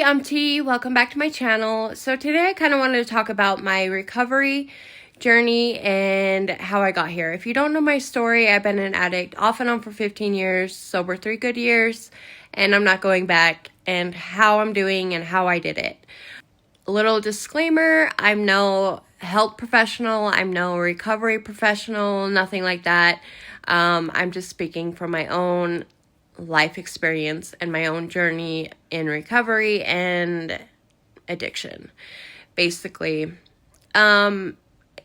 I'm T. Welcome back to my channel. So today I kind of wanted to talk about my recovery journey and how I got here. If you don't know my story, I've been an addict off and on for 15 years, sober 3 good years, and I'm not going back, and how I'm doing and how I did it. A little disclaimer, I'm no health professional, I'm no recovery professional, nothing like that. I'm just speaking from my own life experience and my own journey in recovery and addiction, basically. In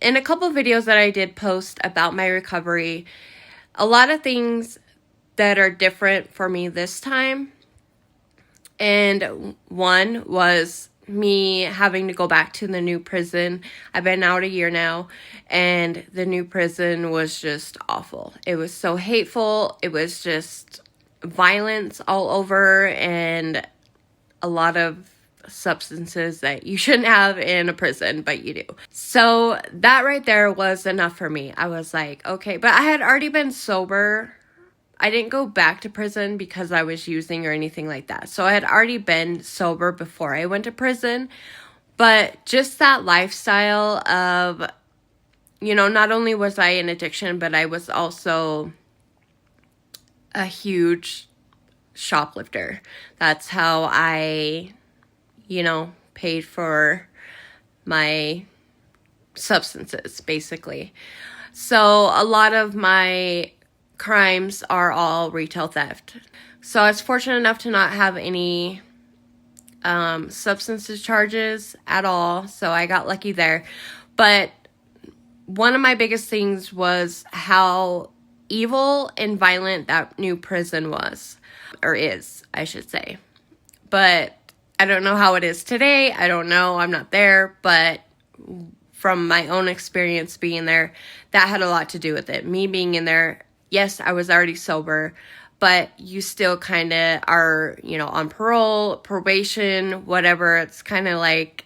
a couple of videos that I did post about my recovery, a lot of things that are different for me this time. And one was me having to go back to the new prison. I've been out a year now, and the new prison was just awful. It was so hateful. It was just violence all over and a lot of substances that you shouldn't have in a prison, but you do. So that right there was enough for me. I was like, okay, but I had already been sober. I didn't go back to prison because I was using or anything like that. So I had already been sober before I went to prison. But just that lifestyle of, not only was I in addiction, but I was also a huge shoplifter. That's how I, paid for my substances, basically. So a lot of my crimes are all retail theft. So I was fortunate enough to not have any substances charges at all. So I got lucky there. But one of my biggest things was how evil and violent that new prison was, or is, I should say. But I don't know how it is today. I don't know. I'm not there. But from my own experience being there, that had a lot to do with it. Me being in there, yes, I was already sober, but you still kind of are, on parole, probation, whatever. It's kind of like,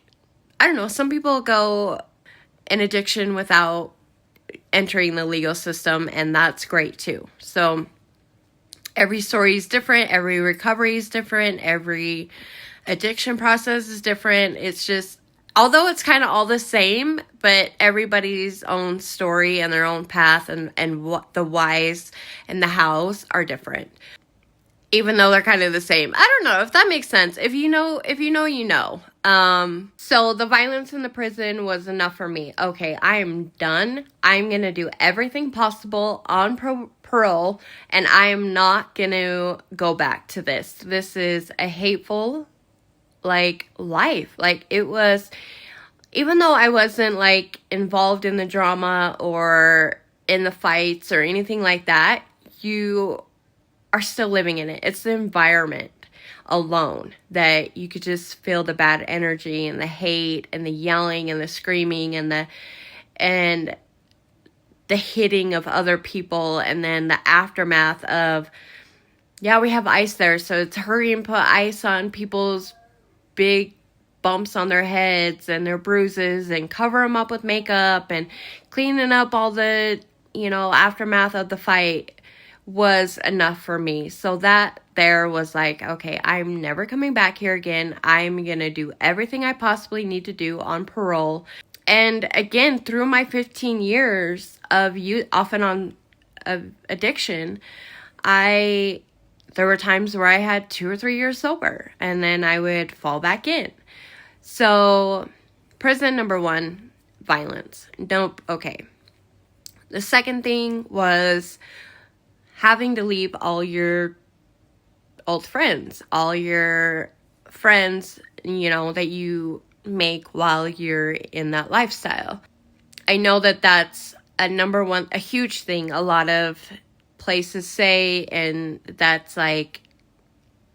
I don't know, some people go in addiction without entering the legal system, and that's great too. So every story is different, every recovery is different, every addiction process is different. It's just, although it's kind of all the same, but everybody's own story and their own path and what the whys and the hows are different. Even though they're kind of the same. I don't know if that makes sense. If you know, you know. So the violence in the prison was enough for me. Okay, I am done. I'm going to do everything possible on parole, and I am not going to go back to this. This is a hateful, life. It was, even though I wasn't, involved in the drama or in the fights or anything like that, you are still living in it. It's the environment alone that you could just feel the bad energy and the hate and the yelling and the screaming and the hitting of other people, and then the aftermath of, yeah, we have ice there, so it's hurry and put ice on people's big bumps on their heads and their bruises and cover them up with makeup and cleaning up all the, aftermath of the fight was enough for me. So that there was like, okay, I'm never coming back here again. I'm going to do everything I possibly need to do on parole. And again, through my 15 years of off and on of addiction, there were times where I had 2 or 3 years sober, and then I would fall back in. So prison, number one, violence. Nope. Okay. The second thing was having to leave all your old friends, all your friends, that you make while you're in that lifestyle. I know that that's a huge thing a lot of places say, and that's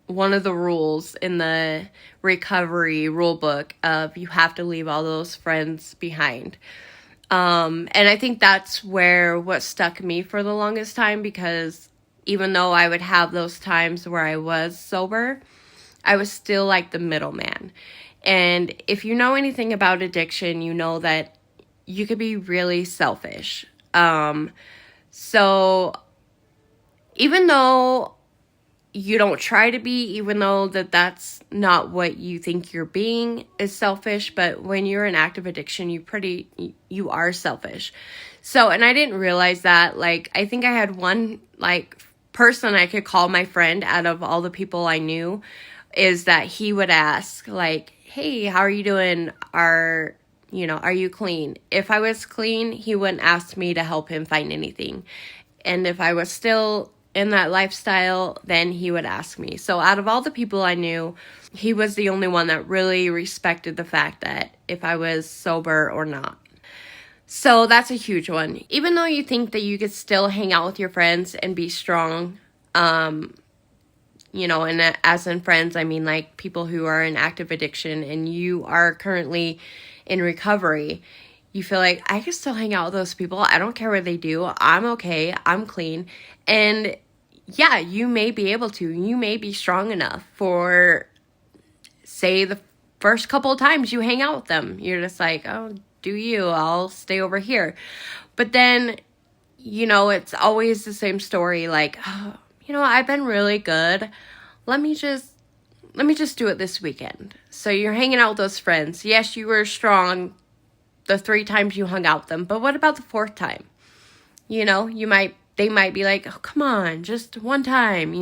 one of the rules in the recovery rule book of you have to leave all those friends behind. And I think that's what stuck me for the longest time, because even though I would have those times where I was sober, I was still the middleman. And if you know anything about addiction, you know that you could be really selfish. So even though you don't try to be, even though that's not what you think you're being, is selfish. But when you're in active addiction, you are selfish. So, and I didn't realize that. Like, I think I had one, like, person I could call my friend out of all the people I knew, is that he would ask, like, hey, how are you doing? Are you clean? If I was clean, he wouldn't ask me to help him find anything. And if I was still in that lifestyle, then he would ask me. So out of all the people I knew, he was the only one that really respected the fact that if I was sober or not. So that's a huge one. Even though you think that you could still hang out with your friends and be strong, and as in friends, I mean like people who are in active addiction and you are currently in recovery, you feel like, I can still hang out with those people. I don't care what they do. I'm okay. I'm clean. And yeah, you may be able to. You may be strong enough for, say, the first couple of times you hang out with them. You're just like, oh, do you? I'll stay over here. But then, it's always the same story. Like, oh, I've been really good. Let me just do it this weekend. So you're hanging out with those friends. Yes, you were strong the 3 times you hung out with them, but what about the 4th time? They might be like, oh, come on, just one time,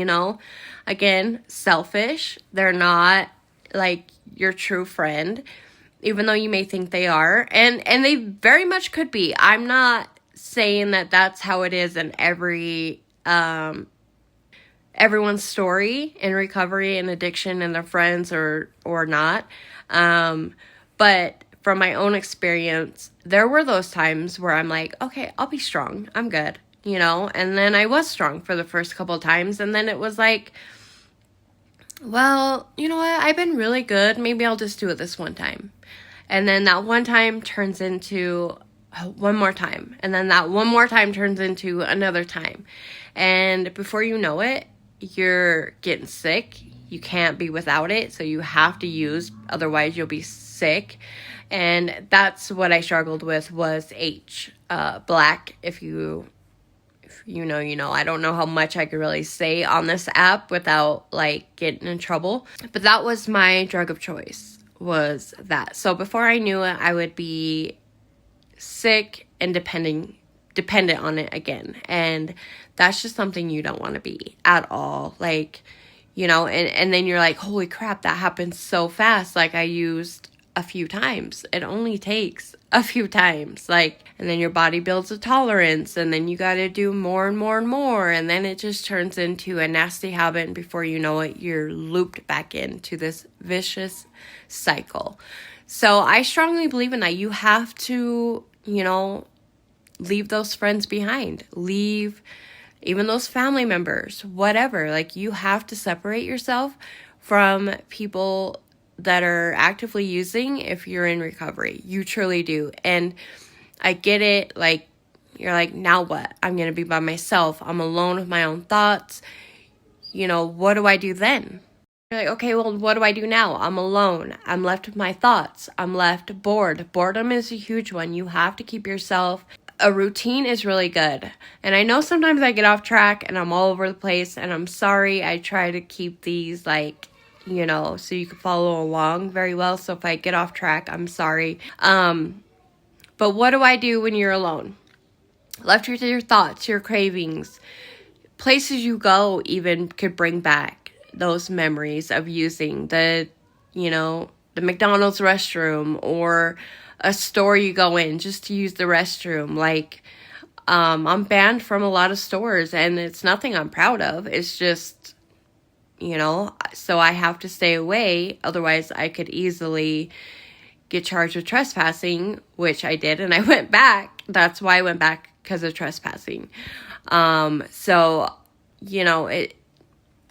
Again, selfish. They're not like your true friend, even though you may think they are. And they very much could be. I'm not saying that that's how it is in everyone's story in recovery and addiction and their friends or not. But from my own experience, there were those times where I'm like, okay, I'll be strong. I'm good, and then I was strong for the first couple of times. And then it was like, well, you know what? I've been really good. Maybe I'll just do it this one time. And then that one time turns into one more time. And then that one more time turns into another time. And before you know it, you're getting sick. You can't be without it. So you have to use, otherwise you'll be sick. And that's what I struggled with was H, black. If you know, I don't know how much I could really say on this app without like getting in trouble. But that was my drug of choice, was that. So before I knew it, I would be sick and dependent on it again. And that's just something you don't want to be at all. Like, and then you're like, holy crap, that happened so fast. Like I used a few times. It only takes a few times. Like, and then your body builds a tolerance, and then you got to do more and more and more. And then it just turns into a nasty habit. And before you know it, you're looped back into this vicious cycle. So I strongly believe in that. You have to, leave those friends behind. Leave even those family members, whatever. Like, you have to separate yourself from people that are actively using if you're in recovery. You truly do. And I get it. Like, you're like, now what? I'm going to be by myself. I'm alone with my own thoughts. What do I do then? You're like, okay, well, what do I do now? I'm alone. I'm left with my thoughts. I'm left bored. Boredom is a huge one. You have to keep yourself. A routine is really good. And I know sometimes I get off track and I'm all over the place, and I'm sorry. I try to keep these so you can follow along very well. So if I get off track, I'm sorry. But what do I do when you're alone? Left to your thoughts, your cravings, places you go even could bring back those memories of using the McDonald's restroom, or a store you go in just to use the restroom. Like, I'm banned from a lot of stores, and it's nothing I'm proud of. It's just, so I have to stay away. Otherwise, I could easily get charged with trespassing, which I did, and I went back. That's why I went back, because of trespassing. So,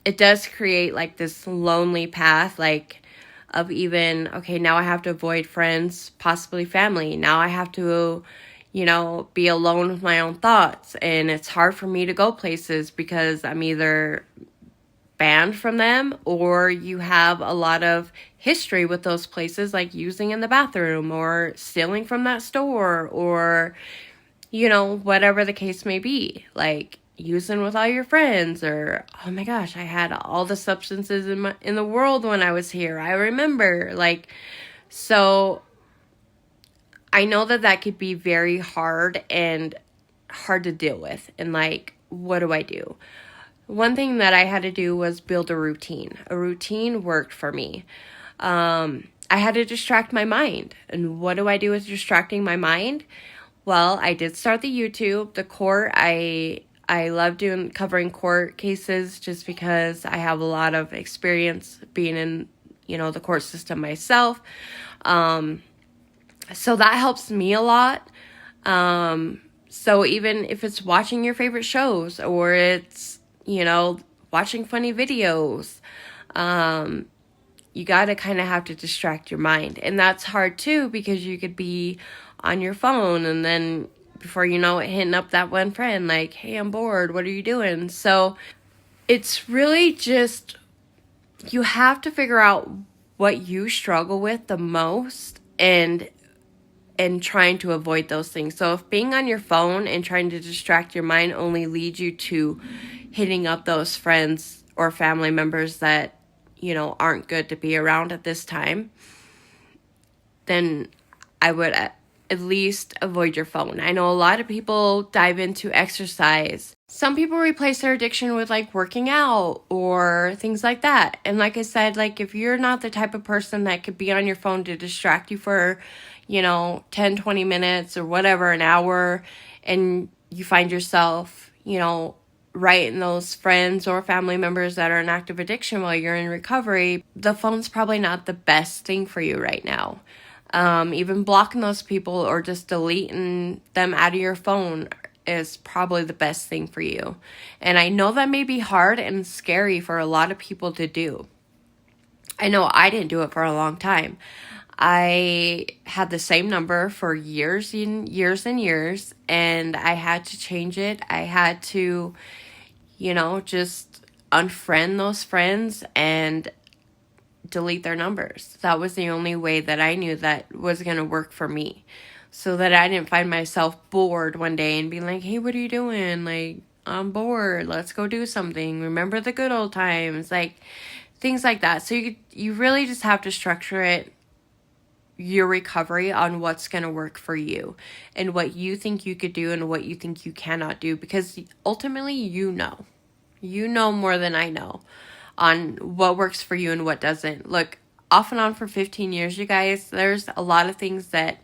it does create like this lonely path, like, of even, okay, now I have to avoid friends, possibly family. Now I have to, be alone with my own thoughts. And it's hard for me to go places because I'm either banned from them, or you have a lot of history with those places, like using in the bathroom or stealing from that store, or, whatever the case may be. Like, using with all your friends, or oh my gosh, I had all the substances in the world when I was here. I remember, like, so I know that could be very hard and hard to deal with. And like, what do I do? One thing that I had to do was build a routine. A routine worked for me. I had to distract my mind. And what do I do with distracting my mind? Well, I did start the YouTube, the court. I love covering court cases just because I have a lot of experience being in, the court system myself. So that helps me a lot. So even if it's watching your favorite shows, or it's, watching funny videos, you got to kind of have to distract your mind. And that's hard too, because you could be on your phone and then before you know it, hitting up that one friend like, hey, I'm bored. What are you doing? So it's really just, you have to figure out what you struggle with the most and trying to avoid those things. So if being on your phone and trying to distract your mind only leads you to hitting up those friends or family members that, aren't good to be around at this time, then I would at least avoid your phone. I know a lot of people dive into exercise. Some people replace their addiction with like working out or things like that. And like I said, like if you're not the type of person that could be on your phone to distract you for, 10, 20 minutes or whatever, an hour, and you find yourself, writing those friends or family members that are in active addiction while you're in recovery, the phone's probably not the best thing for you right now. Even blocking those people or just deleting them out of your phone is probably the best thing for you. And I know that may be hard and scary for a lot of people to do. I know I didn't do it for a long time. I had the same number for years and years and years, and I had to change it. I had to, just unfriend those friends and delete their numbers. That was the only way that I knew that was going to work for me, so that I didn't find myself bored one day and being like, hey, what are you doing? Like, I'm bored. Let's go do something. Remember the good old times, like things like that. So you really just have to structure your recovery on what's going to work for you and what you think you could do and what you think you cannot do, because ultimately you know more than I know on what works for you and what doesn't. Look, off and on for 15 years, you guys, there's a lot of things that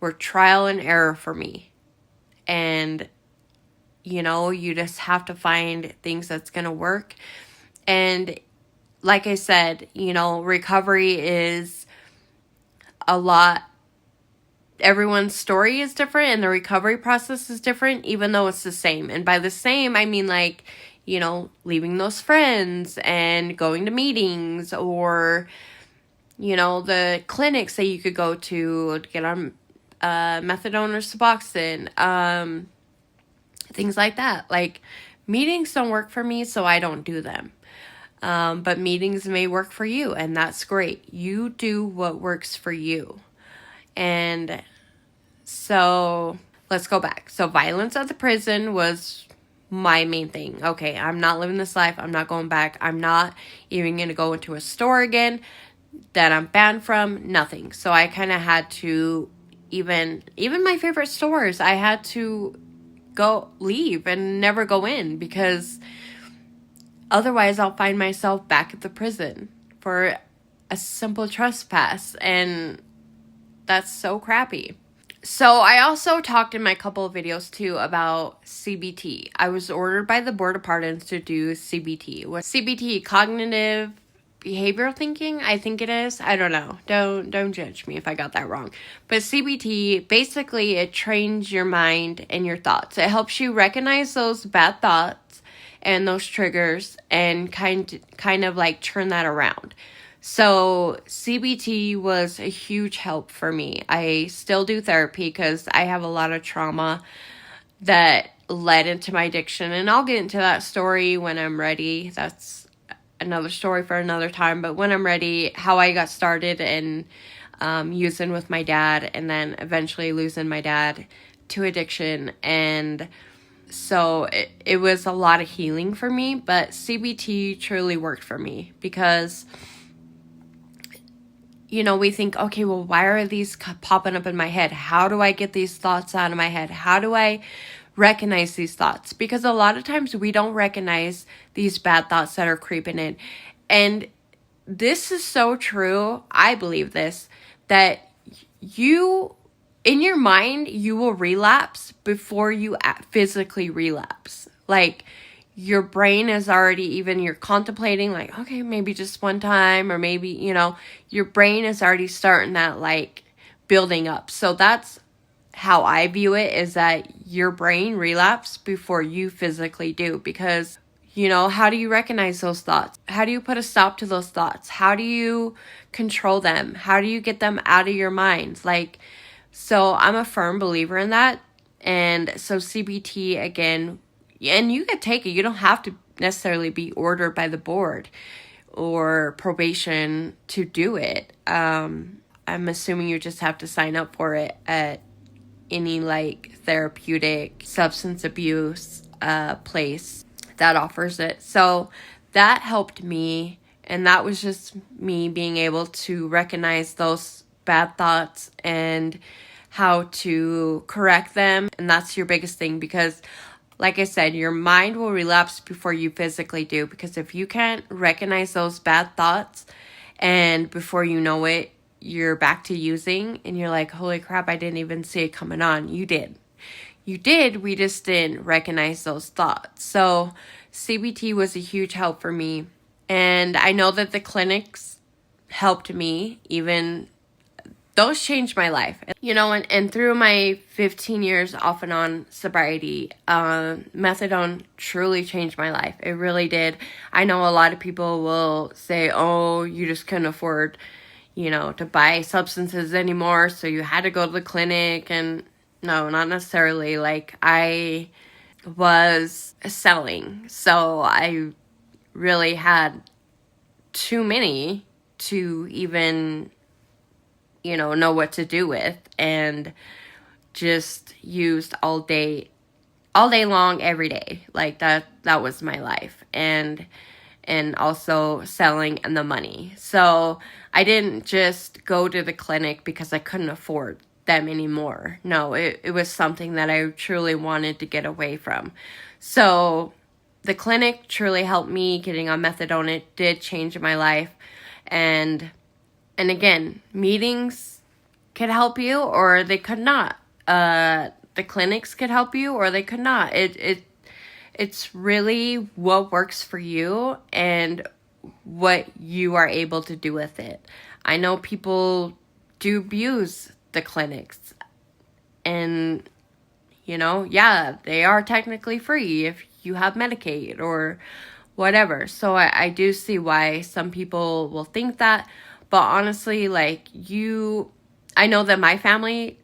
were trial and error for me. And, you just have to find things that's going to work. And like I said, recovery is a lot. Everyone's story is different and the recovery process is different, even though it's the same. And by the same, I mean like, leaving those friends and going to meetings, or, the clinics that you could go to get on methadone or Suboxone, things like that. Like, meetings don't work for me, so I don't do them. But meetings may work for you, and that's great. You do what works for you. And so let's go back. So violence at the prison was my main thing. Okay, I'm not living this life. I'm not going back. I'm not even going to go into a store again that I'm banned from. Nothing. So I kind of had to, even my favorite stores, I had to leave and never go in, because otherwise I'll find myself back at the prison for a simple trespass, and that's so crappy. So I also talked in my couple of videos too about CBT. I was ordered by the Board of Pardons to do CBT. What CBT, cognitive behavioral thinking, I think it is. I don't know. Don't judge me if I got that wrong. But CBT, basically it trains your mind and your thoughts. It helps you recognize those bad thoughts and those triggers and kind of like turn that around. So CBT was a huge help for me. I still do therapy because I have a lot of trauma that led into my addiction. And I'll get into that story when I'm ready. That's another story for another time. But when I'm ready, how I got started and using with my dad, and then eventually losing my dad to addiction, and So it was a lot of healing for me, but CBT truly worked for me because, you know, we think, okay, well, why are these popping up in my head? How do I get these thoughts out of my head? How do I recognize these thoughts? Because a lot of times we don't recognize these bad thoughts that are creeping in. And this is so true. I believe this, that you, in your mind, you will relapse before you physically relapse. Like, your brain is already, even you're contemplating, like, okay, maybe just one time, or maybe, you know, your brain is already starting that, like, building up. So that's how I view it, is that your brain relapse before you physically do. Because, you know, how do you recognize those thoughts? How do you put a stop to those thoughts? How do you control them? How do you get them out of your mind? Like, so I'm a firm believer in that. And so CBT, again, and you could take it. You don't have to necessarily be ordered by the board or probation to do it. I'm assuming you just have to sign up for it at any like therapeutic substance abuse place that offers it. So that helped me, and that was just me being able to recognize those bad thoughts and how to correct them. And that's your biggest thing, because like I said, your mind will relapse before you physically do. Because if you can't recognize those bad thoughts, and before you know it, you're back to using, and you're like, holy crap, I didn't even see it coming on. You did. You did. We just didn't recognize those thoughts. So CBT was a huge help for me. And I know that the clinics helped me. Even those changed my life. You know, and through my 15 years off and on sobriety, methadone truly changed my life. It really did. I know a lot of people will say, oh, you just couldn't afford, you know, to buy substances anymore, so you had to go to the clinic. And no, not necessarily. Like, I was selling, so I really had too many to even, you know what to do with, and just used all day long, every day. Like, that was my life. And also selling and the money. So I didn't just go to the clinic because I couldn't afford them anymore. No, it was something that I truly wanted to get away from. So the clinic truly helped me. Getting on methadone, it did change my life. And again, meetings could help you, or they could not. The clinics could help you, or they could not. It's really what works for you and what you are able to do with it. I know people do abuse the clinics, and, you know, yeah, they are technically free if you have Medicaid or whatever. So I do see why some people will think that. But honestly, like, I know that my family,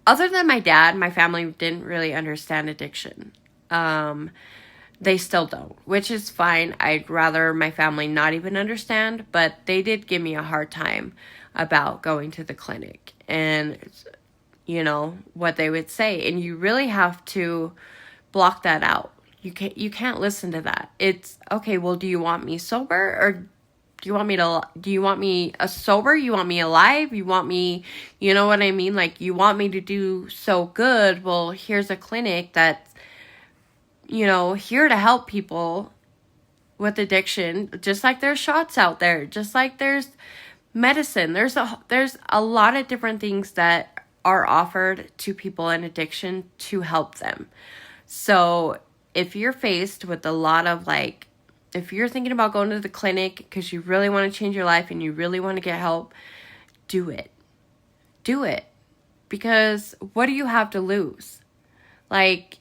other than my dad, my family didn't really understand addiction. They still don't, which is fine. I'd rather my family not even understand, but they did give me a hard time about going to the clinic and, you know, what they would say. And you really have to block that out. You can't listen to that. It's, okay, well, do you want me sober, or do you want me a sober? You want me alive? You want me, you know what I mean? Like, you want me to do so good. Well, here's a clinic that's, you know, here to help people with addiction. Just like there's shots out there, just like there's medicine. There's a lot of different things that are offered to people in addiction to help them. So if you're faced with a lot of, like, if you're thinking about going to the clinic because you really want to change your life and you really want to get help, do it. Do it. Because what do you have to lose? Like,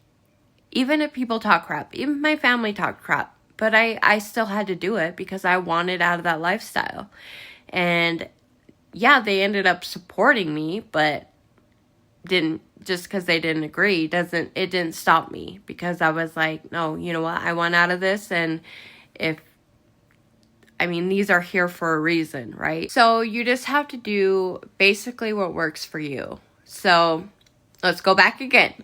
even if people talk crap, even my family talked crap, but I still had to do it because I wanted out of that lifestyle. And yeah, they ended up supporting me, but just because they didn't agree, it didn't stop me, because I was like, no, you know what? I want out of this. And these are here for a reason, right? So you just have to do basically what works for you. So let's go back again.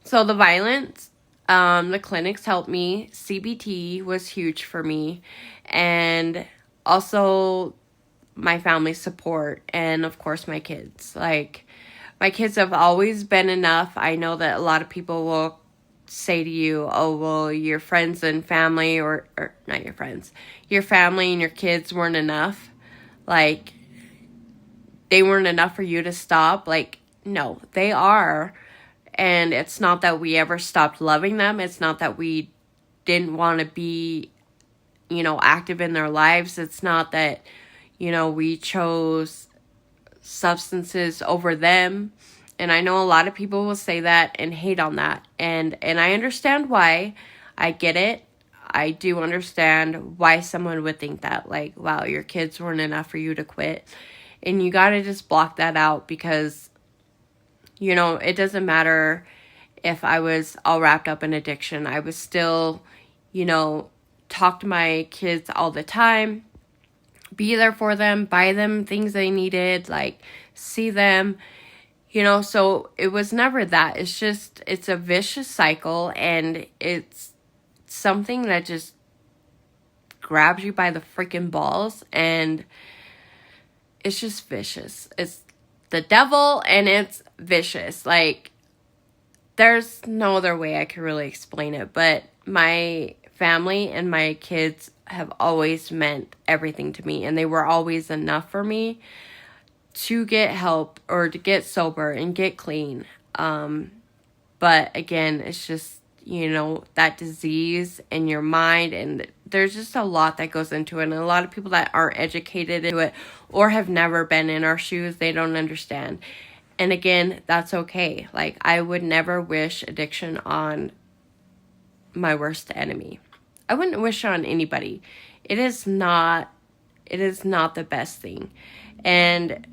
So the violence, The clinics helped me. CBT was huge for me. And also my family support, and of course my kids. Like, my kids have always been enough. I know that a lot of people will say to you, oh, well, your friends and family, or not your friends, your family and your kids weren't enough. Like, they weren't enough for you to stop. Like, no, they are. And it's not that we ever stopped loving them. It's not that we didn't want to be, active in their lives. It's not that, we chose substances over them. And I know a lot of people will say that and hate on that. And I understand why. I get it. I do understand why someone would think that. Like, wow, your kids weren't enough for you to quit. And you got to just block that out, because, it doesn't matter if I was all wrapped up in addiction. I was still, talk to my kids all the time, be there for them, buy them things they needed, like, see them, so it was never that. It's a vicious cycle, and it's something that just grabs you by the freaking balls, and it's just vicious. It's the devil, and it's vicious. Like, there's no other way I could really explain it, but my family and my kids have always meant everything to me, and they were always enough for me to get help or to get sober and get clean. But again, it's just, that disease in your mind, and there's just a lot that goes into it. And a lot of people that aren't educated into it or have never been in our shoes, they don't understand. And again, that's okay. Like, I would never wish addiction on my worst enemy. I wouldn't wish it on anybody. It is not the best thing. And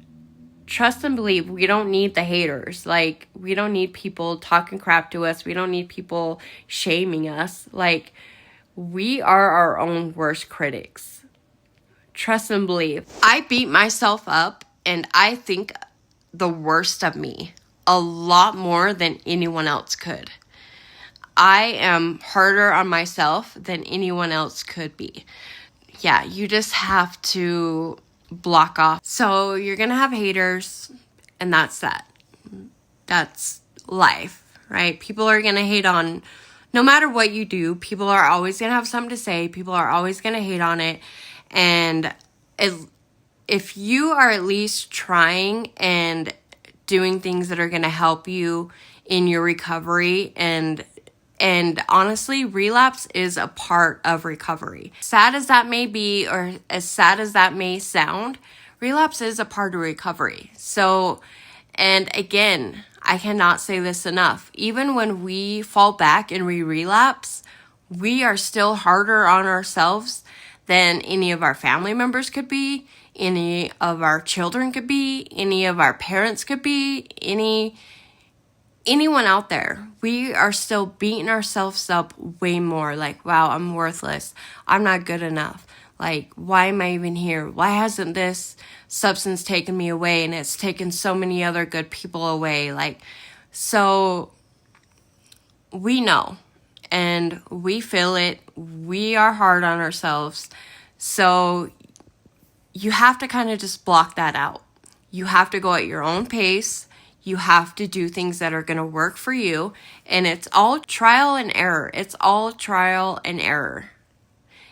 trust and believe, we don't need the haters. Like, we don't need people talking crap to us. We don't need people shaming us. Like, we are our own worst critics. Trust and believe. I beat myself up, and I think the worst of me a lot more than anyone else could. I am harder on myself than anyone else could be. Yeah, you just have to block off. So you're gonna have haters, and that's that. That's life, right? People are gonna hate on, no matter what you do, people are always gonna have something to say. People are always gonna hate on it. And if you are at least trying and doing things that are gonna help you in your recovery, and honestly, relapse is a part of recovery. Sad as that may be, or as sad as that may sound, relapse is a part of recovery. So, and again, I cannot say this enough. Even when we fall back and we relapse, we are still harder on ourselves than any of our family members could be, any of our children could be, any of our parents could be, anyone out there. We are still beating ourselves up way more. Like, wow, I'm worthless. I'm not good enough. Like, why am I even here? Why hasn't this substance taken me away, and it's taken so many other good people away? Like, so we know, and we feel it. We are hard on ourselves. So you have to kind of just block that out. You have to go at your own pace. You have to do things that are going to work for you. And it's all trial and error. It's all trial and error.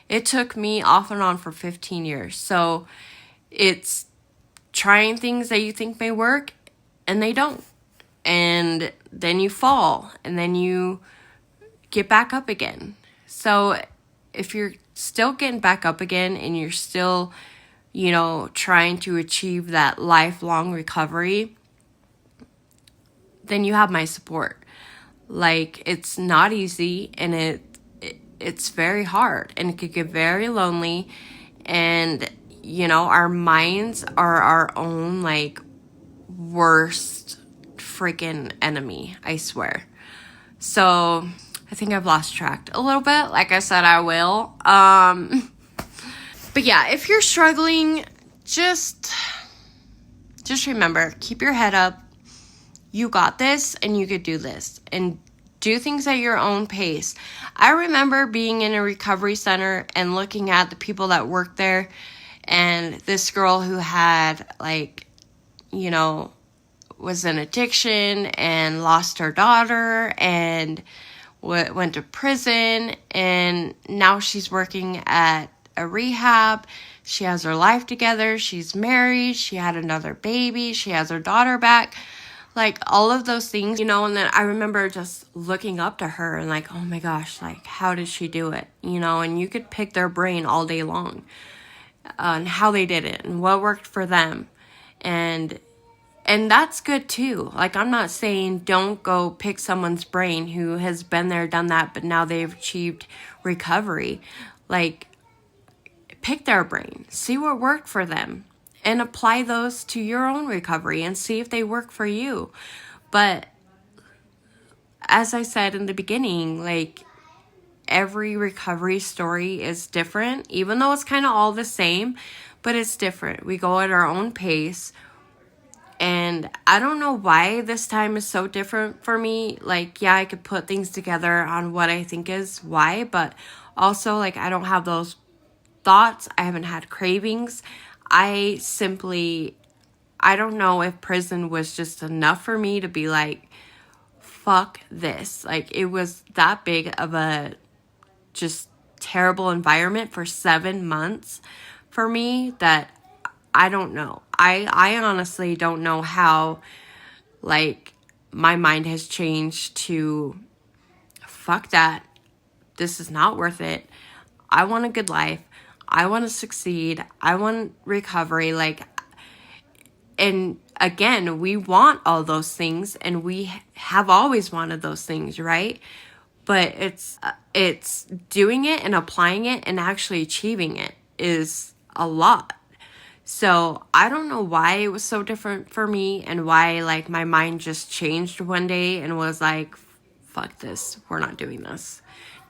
It took me off and on for 15 years. So it's trying things that you think may work, and they don't. And then you fall, and then you get back up again. So if you're still getting back up again, and you're still, trying to achieve that lifelong recovery, then you have my support. Like, it's not easy, and it's very hard, and it could get very lonely, and our minds are our own worst freaking enemy, I swear. So I think I've lost track a little bit. Like I said, I will. But yeah, if you're struggling, just remember, keep your head up. You got this, and you could do this. And Do things at your own pace. I remember being in a recovery center and looking at the people that worked there, and this girl who had, like, you know, was in addiction and lost her daughter and went to prison, and now she's working at a rehab. She has her life together. She's married. She had another baby. She has her daughter back. Like, all of those things, and then I remember just looking up to her and like, oh my gosh, like, how did she do it? And you could pick their brain all day long on how they did it and what worked for them. And that's good too. Like, I'm not saying don't go pick someone's brain who has been there, done that, but now they've achieved recovery. Like, pick their brain, see what worked for them, and apply those to your own recovery and see if they work for you. But as I said in the beginning, like, every recovery story is different, even though it's kind of all the same, but it's different. We go at our own pace. And I don't know why this time is so different for me. Like, yeah, I could put things together on what I think is why, but also, like, I don't have those thoughts. I haven't had cravings. I don't know if prison was just enough for me to be like, fuck this. Like, it was that big of a just terrible environment for 7 months for me that I don't know. I honestly don't know how, like, my mind has changed to, fuck that. This is not worth it. I want a good life. I want to succeed. I want recovery. Like, and again, we want all those things, and we have always wanted those things, right? But it's doing it and applying it and actually achieving it is a lot. So I don't know why it was so different for me and why, like, my mind just changed one day and was like, fuck this, we're not doing this.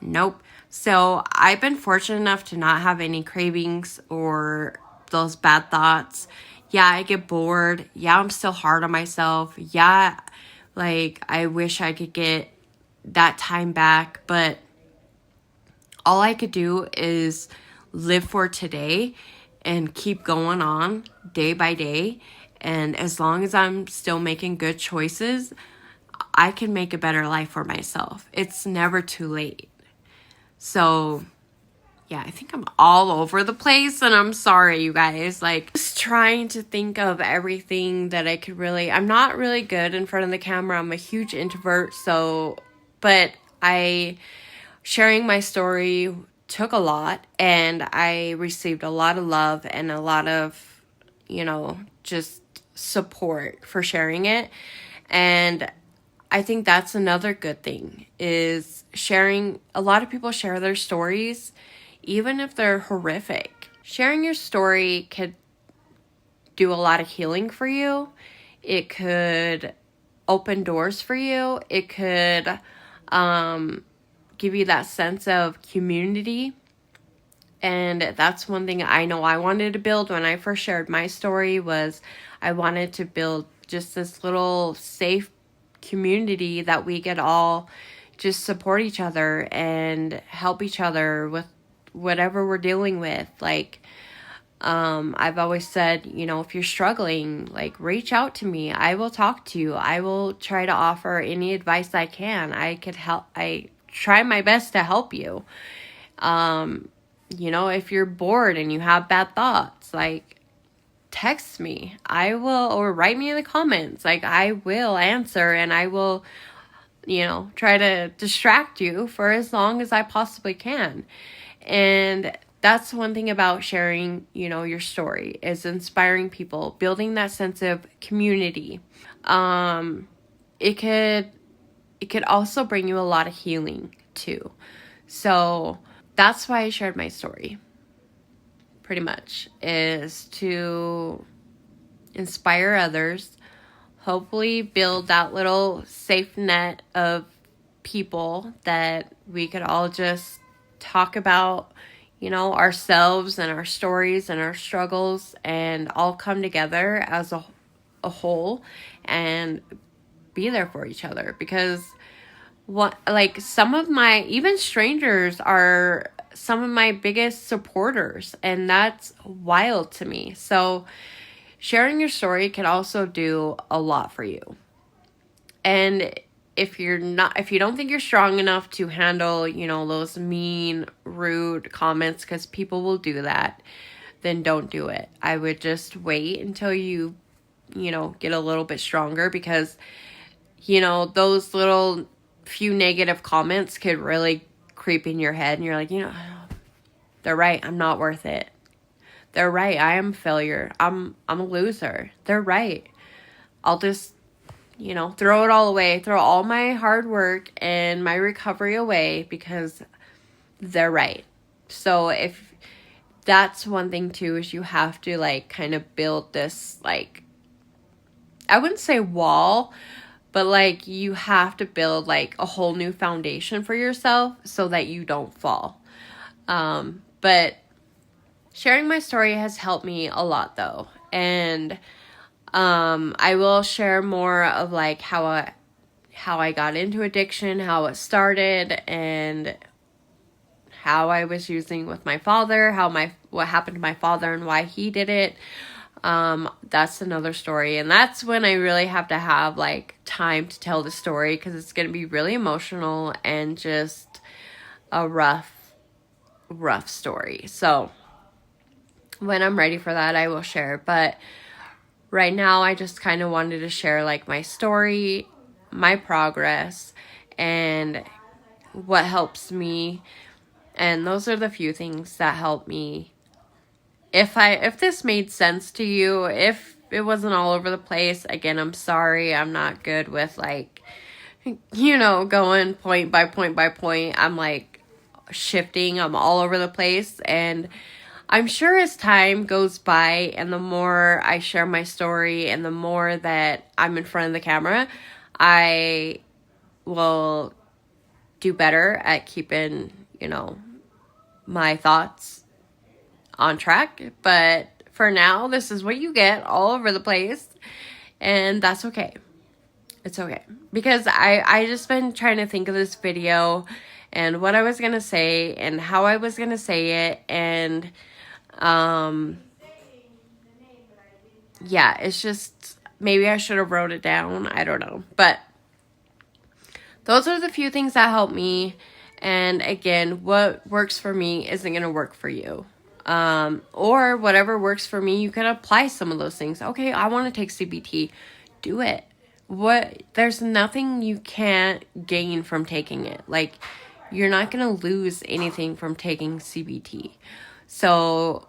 Nope. So I've been fortunate enough to not have any cravings or those bad thoughts. Yeah, I get bored. Yeah, I'm still hard on myself. Yeah, like, I wish I could get that time back, but all I could do is live for today and keep going on day by day. And as long as I'm still making good choices, I can make a better life for myself. It's never too late. So, yeah, I think I'm all over the place, and I'm sorry, you guys. Like, just trying to think of everything that I could really... I'm not really good in front of the camera. I'm a huge introvert, but sharing my story took a lot, and I received a lot of love and a lot of, just support for sharing it. And I think that's another good thing, is sharing. A lot of people share their stories, even if they're horrific. Sharing your story could do a lot of healing for you. It could open doors for you. It could give you that sense of community. And that's one thing I know I wanted to build when I first shared my story, was I wanted to build just this little safe community that we could all just support each other and help each other with whatever we're dealing with. Like, I've always said, if you're struggling, like, reach out to me. I will talk to you. I will try to offer any advice I can. I could help. I try my best to help you. If you're bored and you have bad thoughts, like, text me. I will, or write me in the comments. Like, I will answer, and I will, try to distract you for as long as I possibly can. And that's one thing about sharing, your story, is inspiring people, building that sense of community. It could also bring you a lot of healing too. So that's why I shared my story, pretty much, is to inspire others, hopefully build that little safe net of people that we could all just talk about, ourselves and our stories and our struggles, and all come together as a whole and be there for each other. Because some of my, even strangers are some of my biggest supporters, and that's wild to me. So sharing your story can also do a lot for you. And if you don't think you're strong enough to handle, those mean, rude comments, because people will do that, then don't do it. I would just wait until you get a little bit stronger, because, those little few negative comments could really creep in your head, and you're like, they're right, I'm not worth it. They're right, I am a failure. I'm a loser. They're right. I'll just, throw it all away, throw all my hard work and my recovery away because they're right. So if that's one thing too, is you have to kind of build this, I wouldn't say wall, but you have to build a whole new foundation for yourself so that you don't fall. But sharing my story has helped me a lot though. And I will share more of how I got into addiction, how it started, and how I was using with my father, what happened to my father and why he did it. That's another story, and that's when I really have to have time to tell the story, because it's going to be really emotional and just a rough story. So when I'm ready for that, I will share. But right now, I just kind of wanted to share my story, my progress, and what helps me. And those are the few things that help me. If this made sense to you, if it wasn't all over the place, again, I'm sorry. I'm not good with going point by point by point. I'm shifting. I'm all over the place, and I'm sure as time goes by and the more I share my story and the more that I'm in front of the camera, I will do better at keeping, my thoughts on track. But for now, this is what you get, all over the place, and that's okay. It's okay, because I just been trying to think of this video and what I was going to say and how I was going to say it, and yeah, it's just, maybe I should have wrote it down. I don't know. But those are the few things that help me. And again, what works for me isn't going to work for you. Or whatever works for me, you can apply some of those things. Okay, I want to take CBT. Do it. There's nothing you can't gain from taking it. You're not going to lose anything from taking CBT. So,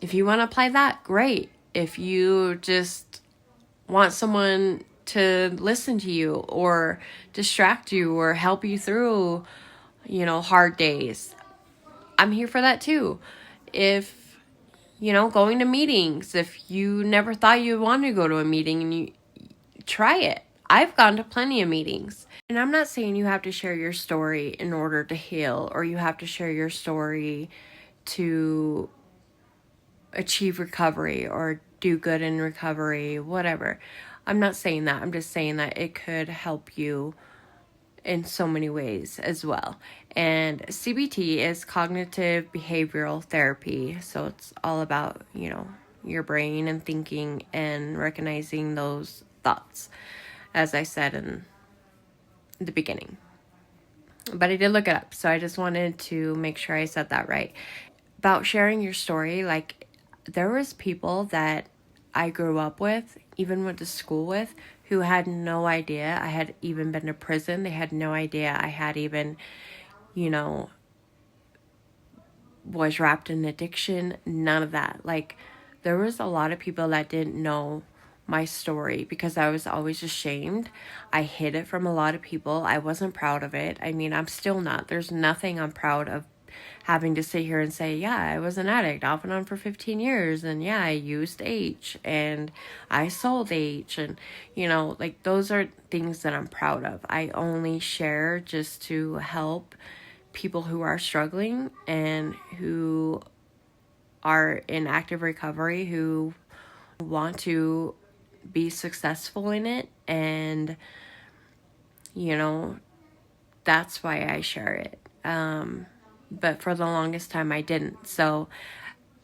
if you want to apply that, great. If you just want someone to listen to you or distract you or help you through, hard days, I'm here for that too. If, going to meetings, if you never thought you wanted to go to a meeting, and you try it. I've gone to plenty of meetings. And I'm not saying you have to share your story in order to heal, or you have to share your story to achieve recovery or do good in recovery, whatever. I'm not saying that. I'm just saying that it could help you in so many ways as well. And CBT is cognitive behavioral therapy. So it's all about, your brain and thinking and recognizing those thoughts, as I said in the beginning. But I did look it up, so I just wanted to make sure I said that right. About sharing your story, there was people that I grew up with, even went to school with, who had no idea I had even been to prison. They had no idea I had even, was wrapped in addiction. None of that. There was a lot of people that didn't know my story because I was always ashamed. I hid it from a lot of people. I wasn't proud of it. I mean, I'm still not. There's nothing I'm proud of having to sit here and say, yeah, I was an addict off and on for 15 years. And yeah, I used H and I sold H. And, those are things that I'm proud of. I only share just to help people who are struggling and who are in active recovery, who want to be successful in it and you know, that's why I share it. But for the longest time, I didn't. So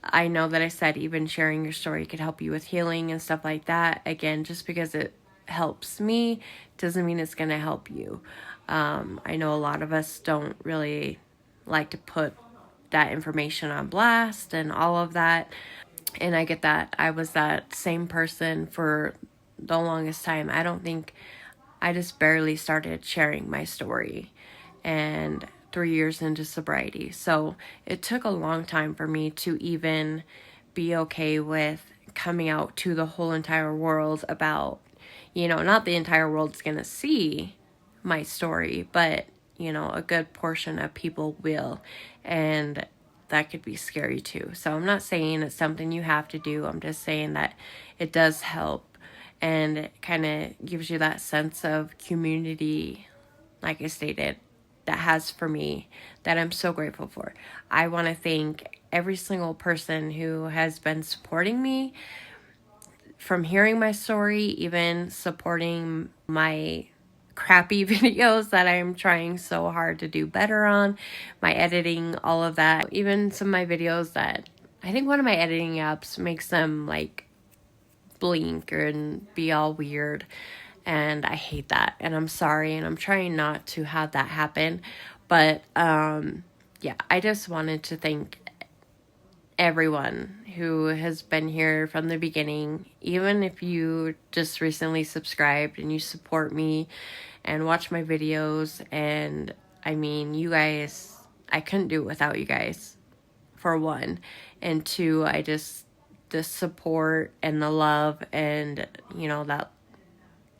I know that I said even sharing your story could help you with healing and stuff like that. Again, just because it helps me doesn't mean it's going to help you. I know a lot of us don't really like to put that information on blast and all of that. And I get that. I was that same person for the longest time. I just barely started sharing my story, and 3 years into sobriety. So it took a long time for me to even be okay with coming out to the whole entire world about, not the entire world's going to see my story, but, a good portion of people will. And that could be scary too. So I'm not saying it's something you have to do. I'm just saying that it does help, and it kind of gives you that sense of community, like I stated, that has for me, that I'm so grateful for. I want to thank every single person who has been supporting me, from hearing my story, even supporting my crappy videos that I'm trying so hard to do better on, my editing, all of that. Even some of my videos that I think one of my editing apps makes them like blink and be all weird, and I hate that, and I'm sorry, and I'm trying not to have that happen. But yeah, I just wanted to thank everyone who has been here from the beginning. Even if you just recently subscribed and you support me and watch my videos, and I mean, you guys, I couldn't do it without you guys, for one, and two, the support and the love and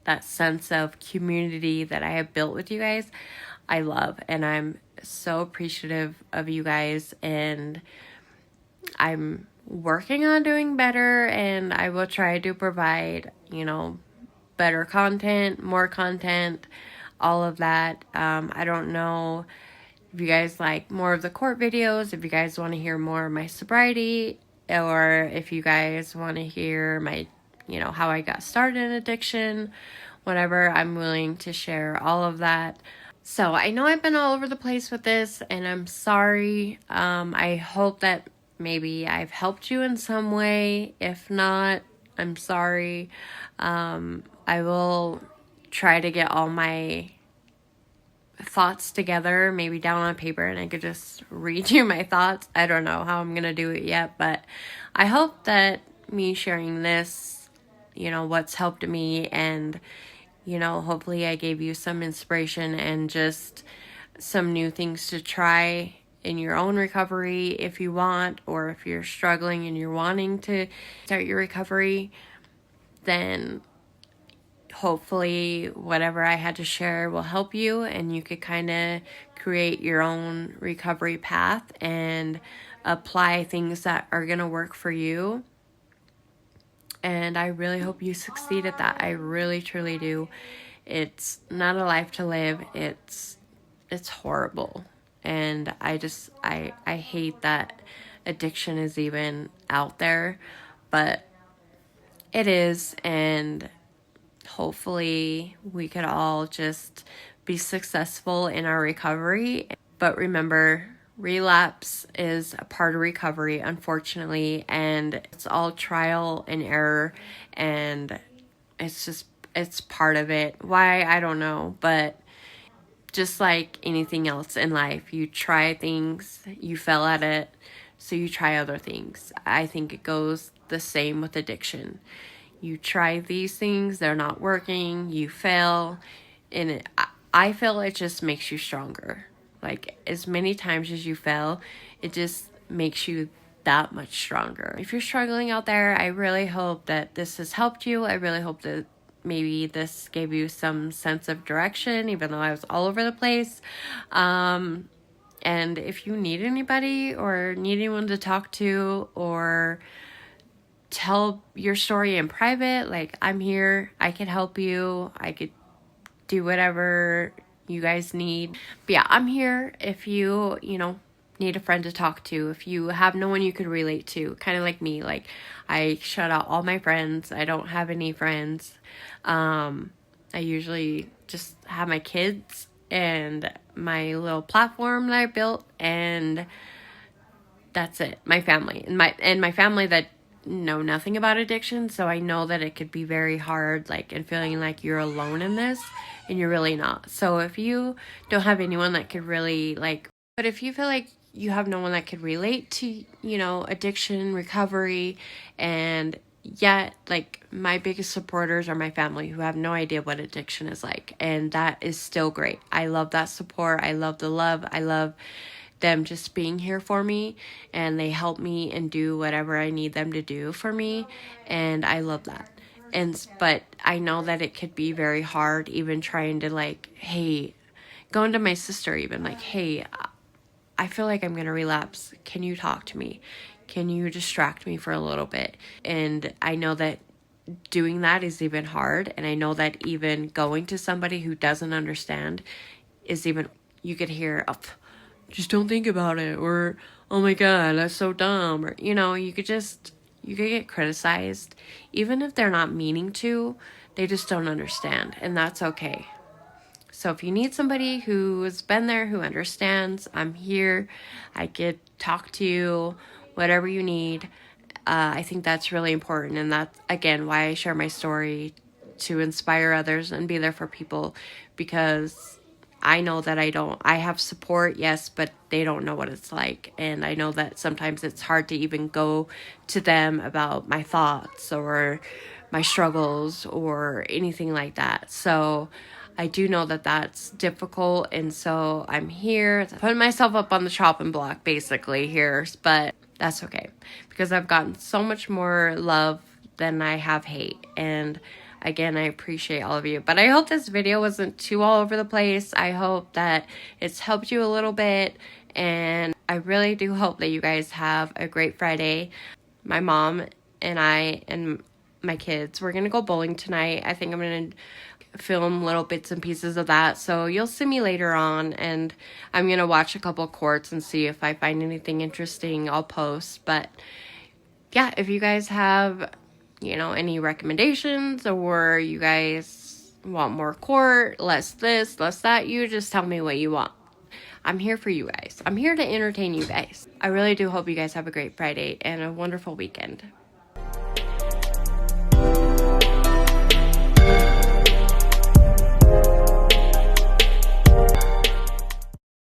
that sense of community that I have built with you guys, I love, and I'm so appreciative of you guys, and I'm working on doing better, and I will try to provide, better content, more content, all of that. I don't know if you guys like more of the court videos, if you guys want to hear more of my sobriety, or if you guys want to hear my, how I got started in addiction, whatever, I'm willing to share all of that. So I know I've been all over the place with this, and I'm sorry. I hope that maybe I've helped you in some way. If not, I'm sorry. I will try to get all my thoughts together, maybe down on paper, and I could just read you my thoughts. I don't know how I'm going to do it yet, but I hope that me sharing this, what's helped me, and, hopefully I gave you some inspiration and just some new things to try in your own recovery if you want, or if you're struggling and you're wanting to start your recovery, then hopefully whatever I had to share will help you, and you could kind of create your own recovery path and apply things that are going to work for you. And I really hope you succeed at that. I really, truly do. It's not a life to live. It's horrible. And I hate that addiction is even out there, but it is. And hopefully we could all just be successful in our recovery. But remember, relapse is a part of recovery, unfortunately, and it's all trial and error, and it's part of it. Why, I don't know, but just like anything else in life, you try things, you fail at it, so you try other things. I think it goes the same with addiction. You try these things, they're not working, you fail, and I feel it just makes you stronger. Like, as many times as you fail, it just makes you that much stronger. If you're struggling out there, I really hope that this has helped you. I really hope that maybe this gave you some sense of direction, even though I was all over the place. And if you need anybody or need anyone to talk to, or tell your story in private, like, I'm here. I could help you. I could do whatever you guys need. But yeah, I'm here if you, need a friend to talk to, if you have no one you could relate to, kind of like me. Like, I shut out all my friends. I don't have any friends. I usually just have my kids and my little platform that I built, and that's it. My family and my family that know nothing about addiction, so I know that it could be very hard, like, and feeling like you're alone in this, and you're really not. So if you don't have anyone that could really, like, but if you feel like you have no one that could relate to, you know, addiction, recovery, and yet, like, my biggest supporters are my family, who have no idea what addiction is like, and that is still great. I love that support. I love the love. I love them just being here for me, and they help me and do whatever I need them to do for me, and I love that. But I know that it could be very hard, even trying to, like, hey, going to my sister, even like, hey, I feel like I'm gonna relapse. Can you talk to me? Can you distract me for a little bit? And I know that doing that is even hard, and I know that even going to somebody who doesn't understand is even, you could hear, oh, just don't think about it, or, oh my god, that's so dumb, or, you know, you could get criticized, even if they're not meaning to. They just don't understand, and that's okay. So if you need somebody who's been there, who understands, I'm here. I could talk to you, whatever you need. I think that's really important, and that's, again, why I share my story, to inspire others and be there for people, because I know that I have support, yes, but they don't know what it's like. And I know that sometimes it's hard to even go to them about my thoughts or my struggles or anything like that. So I do know that that's difficult. And so I'm here putting myself up on the chopping block basically here, but that's okay, because I've gotten so much more love than I have hate. And again, I appreciate all of you. But I hope this video wasn't too all over the place. I hope that it's helped you a little bit. And I really do hope that you guys have a great Friday. My mom and I and my kids, we're going to go bowling tonight. I think I'm going to film little bits and pieces of that. So you'll see me later on. And I'm going to watch a couple courts and see if I find anything interesting. I'll post. But yeah, if you guys have, you know, any recommendations, or you guys want more court, less this, less that, you just tell me what you want. I'm here for you guys. I'm here to entertain you guys. I really do hope you guys have a great Friday and a wonderful weekend.